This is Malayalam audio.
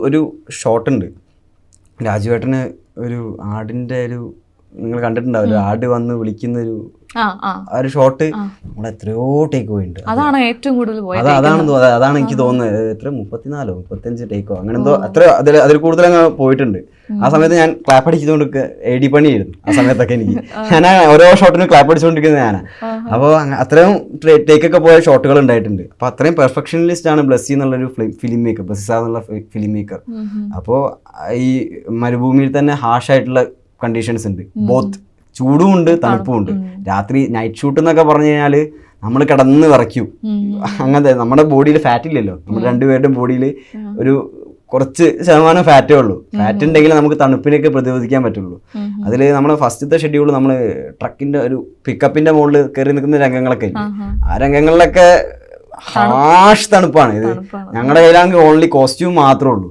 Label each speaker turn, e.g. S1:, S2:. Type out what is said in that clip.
S1: ഒരു ഷോട്ട് ഉണ്ട് രാജുവേട്ടന് ഒരു ആടിന്റെ ഒരു നിങ്ങൾ കണ്ടിട്ടുണ്ടാവില്ല ആട് വന്ന് വിളിക്കുന്ന ഒരു ഷോട്ട് നമ്മൾ എത്രയോ ടേക്ക് പോയിട്ടുണ്ട്.
S2: അതാണ് ഏറ്റവും കൂടുതൽ
S1: അതാണ് എനിക്ക് തോന്നുന്നത് എത്ര 34-35 ടേക്കോ അങ്ങനെ എന്തോ അത്ര അതിൽ കൂടുതൽ അങ്ങ് പോയിട്ടുണ്ട്. ആ സമയത്ത് ഞാൻ ക്ലാപ്പ് അടിച്ചുകൊണ്ട് എഡി പണിയായിരുന്നു ആ സമയത്തൊക്കെ എനിക്ക്. ഞാൻ ഓരോ ഷോട്ടിനും ക്ലാപ്പ് അടിച്ചുകൊണ്ടിരിക്കുന്നത് ഞാനാണ്. അപ്പോൾ അത്രയും ടേക്കൊക്കെ പോയ ഷോട്ടുകൾ ഉണ്ടായിട്ടുണ്ട്. അപ്പോൾ അത്രയും പെർഫെക്ഷനിലിസ്റ്റ് ആണ് ബ്ലസ്സി എന്നുള്ളൊരു ഫിലിം മേക്കർ, ബ്ലസ്സി സാർ എന്നുള്ള ഫിലിം മേക്കർ. അപ്പോൾ ഈ മരുഭൂമിയിൽ തന്നെ ഹാഷായിട്ടുള്ള കണ്ടീഷൻസ് ഉണ്ട്, ബോത്ത് ചൂടും ഉണ്ട് തണുപ്പും ഉണ്ട്. രാത്രി നൈറ്റ് ഷൂട്ട് എന്നൊക്കെ പറഞ്ഞു കഴിഞ്ഞാൽ നമ്മൾ കിടന്ന് വിറയ്ക്കും. അങ്ങനത്തെ നമ്മുടെ ബോഡിയിൽ ഫാറ്റ് ഇല്ലല്ലോ, നമ്മുടെ രണ്ടുപേരുടെയും ബോഡിയിൽ ഒരു കുറച്ച് ശതമാനം ഫാറ്റേ ഉള്ളൂ. ഫാറ്റ് ഉണ്ടെങ്കിൽ നമുക്ക് തണുപ്പിനൊക്കെ പ്രതിരോധിക്കാൻ പറ്റുള്ളൂ. അതിൽ നമ്മുടെ ഫസ്റ്റത്തെ ഷെഡ്യൂൾ നമ്മൾ ട്രക്കിന്റെ ഒരു പിക്കപ്പിന്റെ മുകളിൽ കയറി നിൽക്കുന്ന രംഗങ്ങളൊക്കെ ഇല്ലേ, ആ രംഗങ്ങളിലൊക്കെ ഹാഷ് തണുപ്പാണ്. ഇത് ഞങ്ങളുടെ കയ്യിലാണെങ്കിൽ ഓൺലി കോസ്റ്റ്യൂം മാത്രമേ ഉള്ളൂ.